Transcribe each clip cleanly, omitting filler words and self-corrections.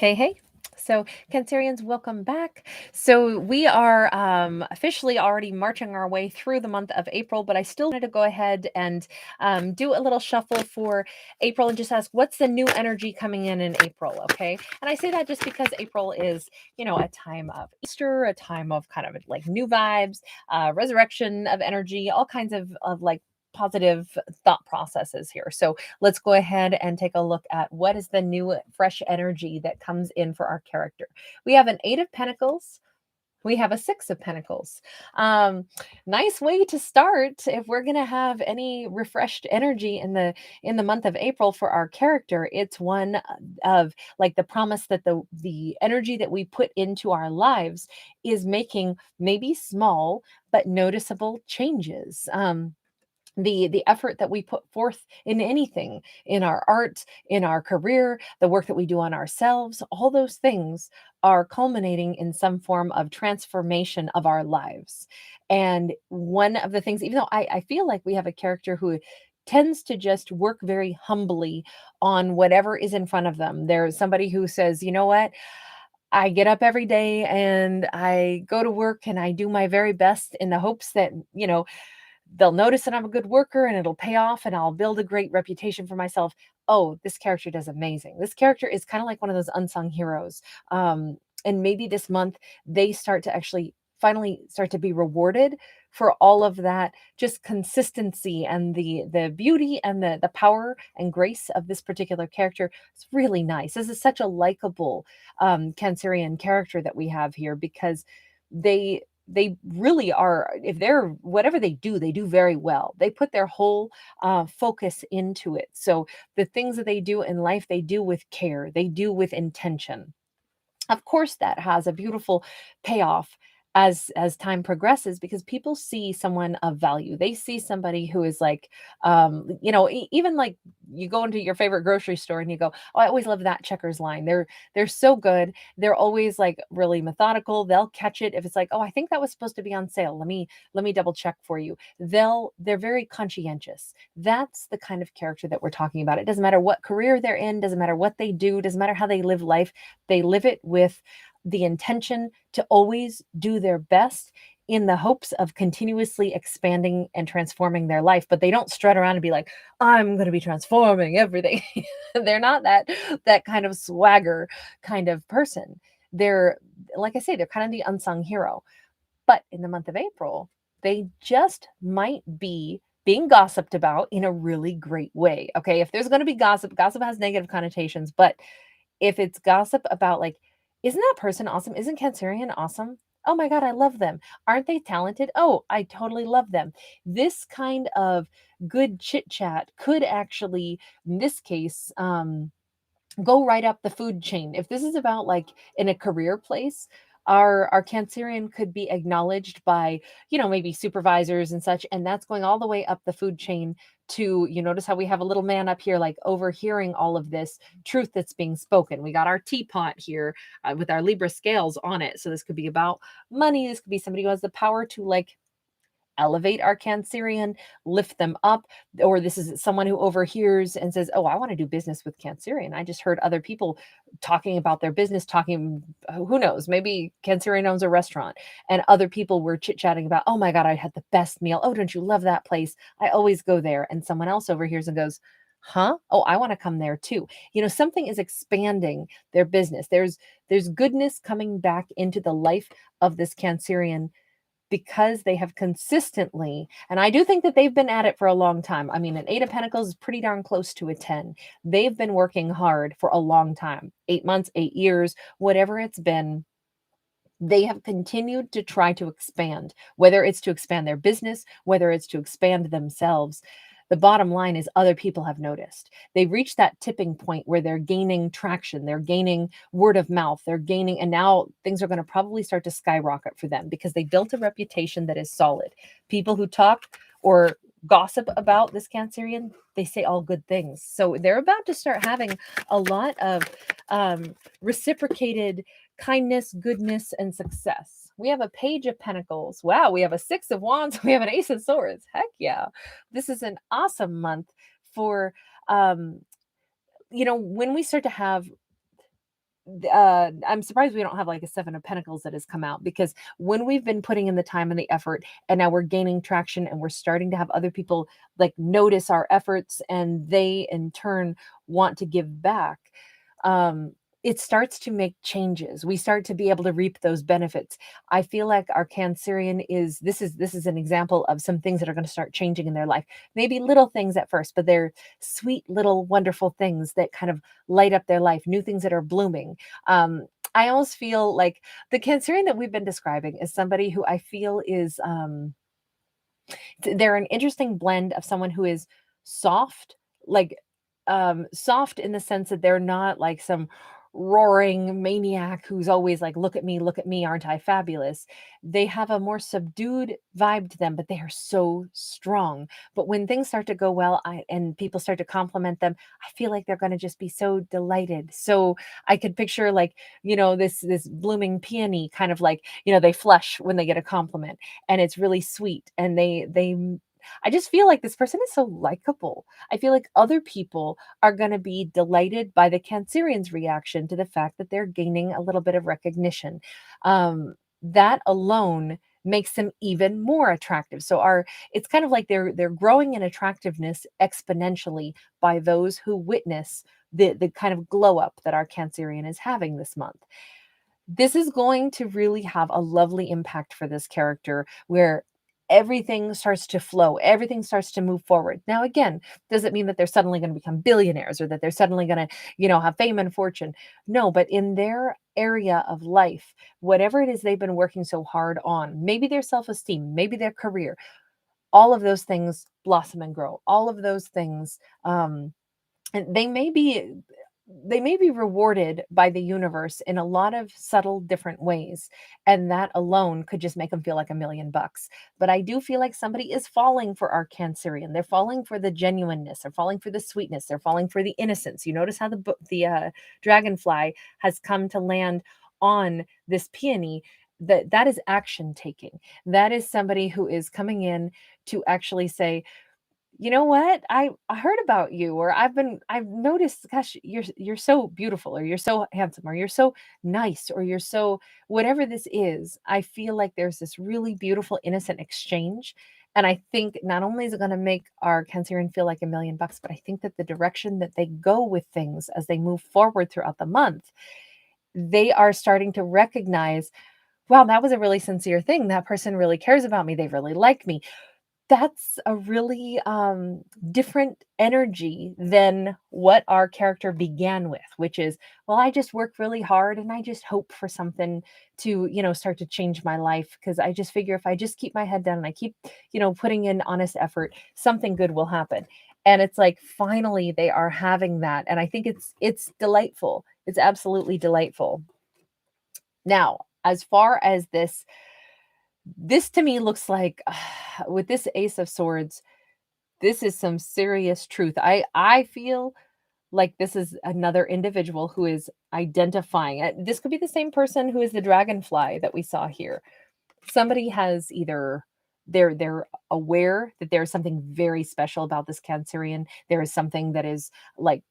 Hey, hey. So, Cancerians, welcome back. So, we are officially already marching our way through the month of April, but I still wanted to go ahead and do a little shuffle for April and just ask what's the new energy coming in April, okay? And I say that just because April is, a time of Easter, a time of kind of like new vibes, resurrection of energy, all kinds of like positive thought processes here. So, let's go ahead and take a look at what is the new fresh energy that comes in for our character. We have an 8 of Pentacles. We have a 6 of Pentacles. Um, Nice way to start if we're gonna have any refreshed energy in the month of April for our character. It's one of like the promise that the energy that we put into our lives is making maybe small but noticeable changes. The effort that we put forth in anything, in our art, in our career, the work that we do on ourselves, all those things are culminating in some form of transformation of our lives. And one of the things, even though I feel like we have a character who tends to just work very humbly on whatever is in front of them. There's somebody who says, you know what, I get up every day and I go to work and I do my very best in the hopes that, they'll notice that I'm a good worker and it'll pay off and I'll build a great reputation for myself. Oh, this character does amazing. This character is kind of like one of those unsung heroes. And maybe this month they start to actually finally start to be rewarded for all of that just consistency and the beauty and the power and grace of this particular character. It's really nice. This is such a likable Cancerian character that we have here because they really are, if they're whatever they do very well. They put their whole focus into it. So the things that they do in life, they do with care, they do with intention. Of course, that has a beautiful payoff as time progresses because people see someone of value. They see somebody who is like, even like you go into your favorite grocery store and you go, oh, I always love that Checkers line. They're so good. They're always like really methodical. They'll catch it if it's like, oh, I think that was supposed to be on sale. Let me double check for you. They're very conscientious. That's the kind of character that we're talking about. It doesn't matter what career they're in, doesn't matter what they do, doesn't matter how they live life. They live it with the intention to always do their best in the hopes of continuously expanding and transforming their life. But they don't strut around and be like, I'm going to be transforming everything. They're not that kind of swagger kind of person. They're, like I say, they're kind of the unsung hero. But in the month of April, they just might be being gossiped about in a really great way. Okay. If there's going to be gossip, gossip has negative connotations, but if it's gossip about like, isn't that person awesome? Isn't Cancerian awesome? Oh my God, I love them. Aren't they talented? Oh, I totally love them. This kind of good chit chat could actually, in this case, go right up the food chain. If this is about like in a career place, our Cancerian could be acknowledged by, maybe supervisors and such, and that's going all the way up the food chain to, you notice how we have a little man up here like overhearing all of this truth that's being spoken. We got our teapot here with our Libra scales on it. So this could be about money. This could be somebody who has the power to like elevate our Cancerian, lift them up, or this is someone who overhears and says, oh, I want to do business with Cancerian. I just heard other people talking about their business, talking, who knows, maybe Cancerian owns a restaurant and other people were chit-chatting about, oh my God, I had the best meal. Oh, don't you love that place? I always go there. And someone else overhears and goes, huh? Oh, I want to come there too. Something is expanding their business. There's goodness coming back into the life of this Cancerian because they have consistently, and I do think that they've been at it for a long time. I mean, an 8 of Pentacles is pretty darn close to a 10. They've been working hard for a long time, 8 months, 8 years, whatever it's been. They have continued to try to expand, whether it's to expand their business, whether it's to expand themselves. The bottom line is other people have noticed. They've reached that tipping point where they're gaining traction, they're gaining word of mouth, they're gaining, and now things are going to probably start to skyrocket for them because they built a reputation that is solid. People who talk or gossip about this Cancerian, they say all good things. So they're about to start having a lot of reciprocated kindness, goodness, and success. We have a Page of Pentacles. Wow, we have a Six of Wands. We have an Ace of Swords. Heck yeah. This is an awesome month for, when we start to have I'm surprised we don't have like a Seven of Pentacles that has come out, because when we've been putting in the time and the effort, and now we're gaining traction and we're starting to have other people like notice our efforts, and they in turn want to give back, um, it starts to make changes. We start to be able to reap those benefits. I feel like our Cancerian is this is an example of some things that are going to start changing in their life. Maybe little things at first, but they're sweet little wonderful things that kind of light up their life, new things that are blooming. I almost feel like the Cancerian that we've been describing is somebody who I feel is they're an interesting blend of someone who is soft, like soft in the sense that they're not like some roaring maniac who's always like, look at me, aren't I fabulous? They have a more subdued vibe to them, but they are so strong. But when things start to go well, and people start to compliment them, I feel like they're going to just be so delighted. So I could picture like, this blooming peony, kind of like, they flush when they get a compliment, and it's really sweet, and I just feel like this person is so likable. I feel like other people are going to be delighted by the Cancerian's reaction to the fact that they're gaining a little bit of recognition. That alone makes them even more attractive. So it's kind of like they're growing in attractiveness exponentially by those who witness the kind of glow up that our Cancerian is having this month. This is going to really have a lovely impact for this character, where everything starts to flow, everything starts to move forward. Now, again, does it mean that they're suddenly going to become billionaires, or that they're suddenly going to, have fame and fortune? No, but in their area of life, whatever it is they've been working so hard on, maybe their self esteem, maybe their career, all of those things blossom and grow. All of those things, and they may be rewarded by the universe in a lot of subtle different ways, and that alone could just make them feel like $1,000,000. But I do feel like somebody is falling for our Cancerian. They're falling for the genuineness, they're falling for the sweetness, they're falling for the innocence. You notice how the dragonfly has come to land on this peony. That is action taking. That is somebody who is coming in to actually say, you know what? I heard about you, or I've noticed, gosh, you're so beautiful, or you're so handsome, or you're so nice, or you're so whatever this is. I feel like there's this really beautiful innocent exchange. And I think not only is it going to make our Cancerian feel like $1,000,000, but I think that the direction that they go with things as they move forward throughout the month, they are starting to recognize, wow, that was a really sincere thing. That person really cares about me. They really like me. That's a really, different energy than what our character began with, which is, "Well, I just work really hard and I just hope for something to, start to change my life, because I just figure if I just keep my head down and I keep, putting in honest effort, something good will happen." And it's like, finally, they are having that, and I think it's delightful. It's absolutely delightful. Now, as far as this to me looks like, with this Ace of Swords, this is some serious truth. I feel like this is another individual who is identifying. This could be the same person who is the dragonfly that we saw here. Somebody has either they're aware that there's something very special about this Cancerian. There is something that is like,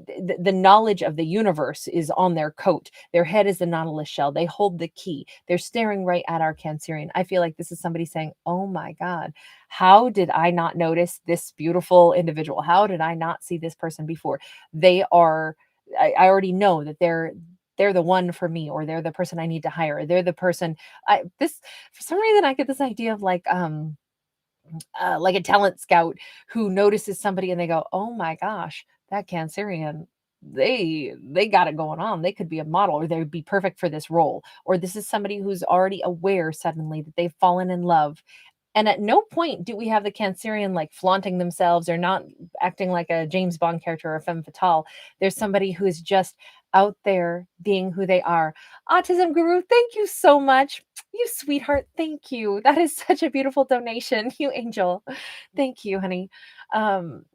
the knowledge of the universe is on their coat. Their head is the nautilus shell. They hold the key. They're staring right at our Cancerian. I feel like this is somebody saying, "Oh my God, how did I not notice this beautiful individual? How did I not see this person before? They are, I already know that they're the one for me, or they're the person I need to hire. Or they're the person I this for some reason I get this idea of like a talent scout who notices somebody and they go, "Oh my gosh, that Cancerian, they got it going on. They could be a model, or they would be perfect for this role." Or this is somebody who's already aware suddenly that they've fallen in love. And at no point do we have the Cancerian like flaunting themselves or not acting like a James Bond character or a femme fatale. There's somebody who is just out there being who they are. Autism Guru, thank you so much. You sweetheart, thank you. That is such a beautiful donation. You angel. Thank you, honey. Um,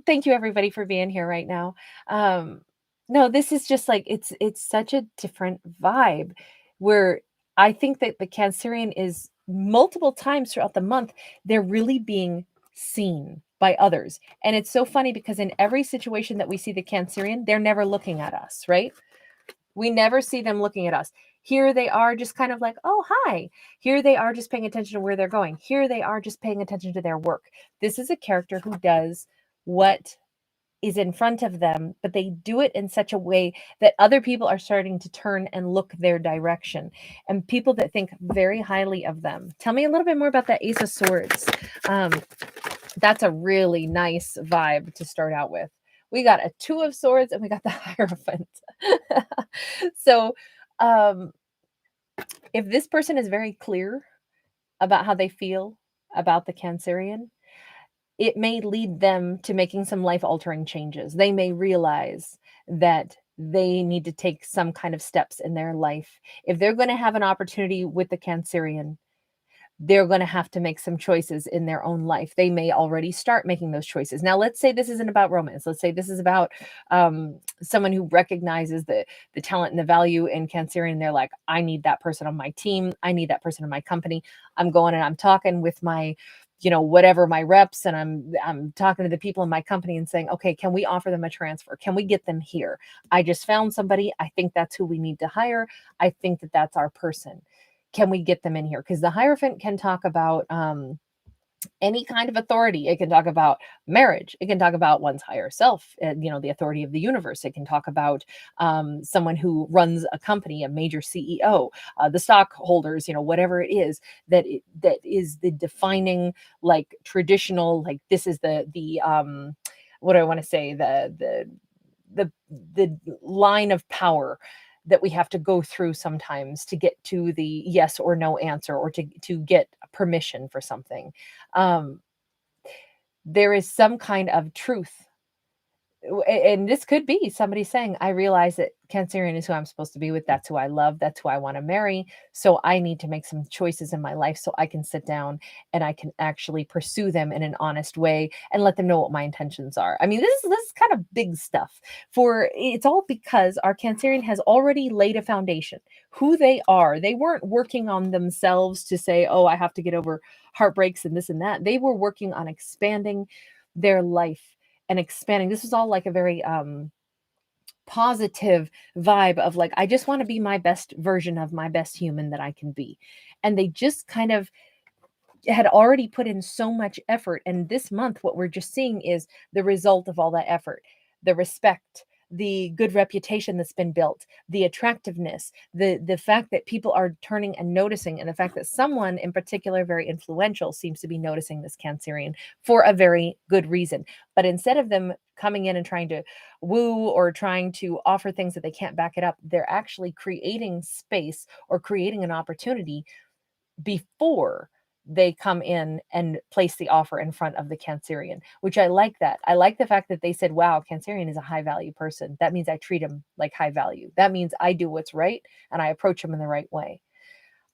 Thank you everybody for being here right now. Um, no, this is just like, it's such a different vibe, where I think that the Cancerian is multiple times throughout the month, they're really being seen by others. And it's so funny because in every situation that we see the Cancerian, they're never looking at us, right? We never see them looking at us. Here they are just kind of like, oh, hi. Here they are just paying attention to where they're going. Here they are just paying attention to their work. This is a character who does what is in front of them, but they do it in such a way that other people are starting to turn and look their direction. And people that think very highly of them. Tell me a little bit more about that Ace of Swords. That's a really nice vibe to start out with. We got a Two of Swords and we got the Hierophant. So if this person is very clear about how they feel about the Cancerian, it may lead them to making some life-altering changes. They may realize that they need to take some kind of steps in their life. If they're going to have an opportunity with the Cancerian, they're going to have to make some choices in their own life. They may already start making those choices. Now, let's say this isn't about romance. Let's say this is about someone who recognizes the talent and the value in Cancerian. And they're like, I need that person on my team. I need that person in my company. I'm going and I'm talking with my, whatever, my reps, and I'm talking to the people in my company and saying, okay, can we offer them a transfer? Can we get them here? I just found somebody. I think that's who we need to hire. I think that that's our person. Can we get them in here? Because the Hierophant can talk about any kind of authority. It can talk about marriage. It can talk about one's higher self, the authority of the universe. It can talk about someone who runs a company, a major CEO, the stockholders, whatever it is that is the defining, like, traditional, like, this is the what do I want to say, the line of power that we have to go through sometimes to get to the yes or no answer, or to get permission for something. There is some kind of truth. And this could be somebody saying, I realize that Cancerian is who I'm supposed to be with. That's who I love. That's who I want to marry. So I need to make some choices in my life so I can sit down and I can actually pursue them in an honest way and let them know what my intentions are. I mean, this is kind of big stuff. It's all because our Cancerian has already laid a foundation. Who they are. They weren't working on themselves to say, oh, I have to get over heartbreaks and this and that. They were working on expanding their life and expanding. This was all like a very positive vibe of like, I just want to be my best version of my best human that I can be. And they just kind of had already put in so much effort. And this month, what we're just seeing is the result of all that effort, the respect, the good reputation that's been built, the attractiveness, the fact that people are turning and noticing, and the fact that someone in particular, very influential, seems to be noticing this Cancerian for a very good reason. But instead of them coming in and trying to woo or trying to offer things that they can't back it up, they're actually creating space or creating an opportunity before they come in and place the offer in front of the Cancerian, which I like that. I like the fact that they said, wow, Cancerian is a high value person. That means I treat him like high value. That means I do what's right and I approach him in the right way.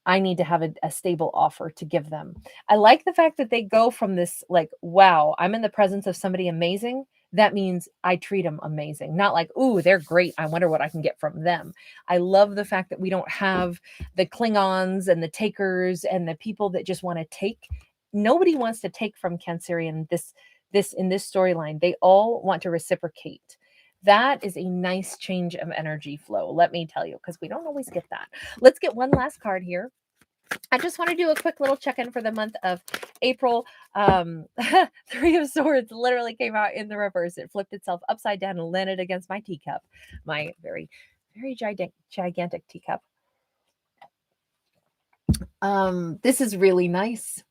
I need to have a stable offer to give them. I like the fact that they go from this, like, wow, I'm in the presence of somebody amazing. That means I treat them amazing. Not like, ooh, they're great. I wonder what I can get from them. I love the fact that we don't have the Klingons and the takers and the people that just want to take. Nobody wants to take from Cancerian this in this storyline. They all want to reciprocate. That is a nice change of energy flow, let me tell you, because we don't always get that. Let's get one last card here. I just want to do a quick little check-in for the month of April. Three of Swords literally came out in the reverse. It flipped itself upside down and landed against my teacup, my very, very gigantic teacup. This is really nice.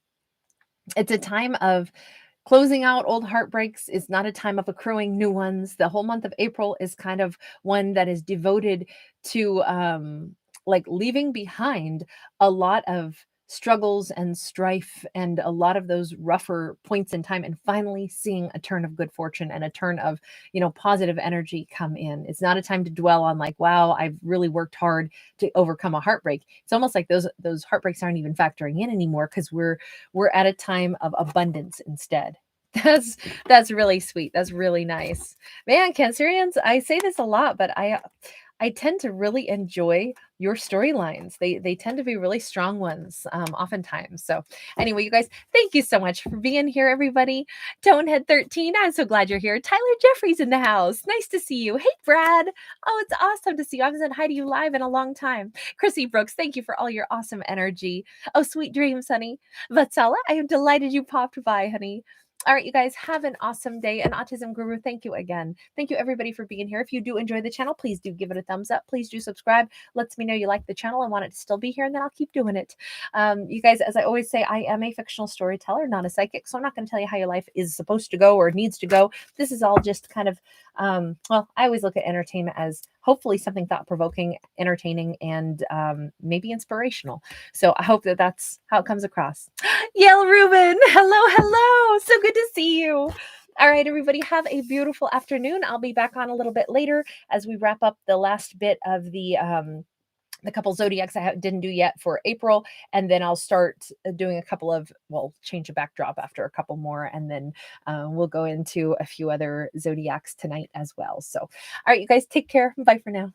It's a time of closing out old heartbreaks. Is not a time of accruing new ones. The whole month of April is kind of one that is devoted to like leaving behind a lot of struggles and strife and a lot of those rougher points in time, and finally seeing a turn of good fortune and a turn of, positive energy come in. It's not a time to dwell on like, wow, I've really worked hard to overcome a heartbreak. It's almost like those heartbreaks aren't even factoring in anymore, because we're at a time of abundance instead. That's really sweet. That's really nice. Man, Cancerians, I say this a lot, but I tend to really enjoy your storylines. They tend to be really strong ones, oftentimes. So anyway, you guys, thank you so much for being here, everybody. Tonehead 13, I'm so glad you're here. Tyler Jeffries in the house. Nice to see you. Hey, Brad. Oh, it's awesome to see you. I haven't said hi to you live in a long time. Chrissy Brooks, thank you for all your awesome energy. Oh, sweet dreams, honey. Vatsala, I am delighted you popped by, honey. All right, you guys, have an awesome day. And Autism Guru, thank you again. Thank you, everybody, for being here. If you do enjoy the channel, please do give it a thumbs up. Please do subscribe. Lets me know you like the channel and want it to still be here, and then I'll keep doing it. You guys, as I always say, I am a fictional storyteller, not a psychic, so I'm not going to tell you how your life is supposed to go or needs to go. This is all just kind of, well, I always look at entertainment as hopefully something thought-provoking, entertaining, and maybe inspirational. So I hope that that's how it comes across. Yale Rubin, hello, hello. So good to see you. All right, everybody, have a beautiful afternoon. I'll be back on a little bit later as we wrap up the last bit of the couple zodiacs I didn't do yet for April, and then I'll start doing a couple of, well, change the backdrop after a couple more, and then we'll go into a few other zodiacs tonight as well. So, all right, you guys, take care. Bye for now.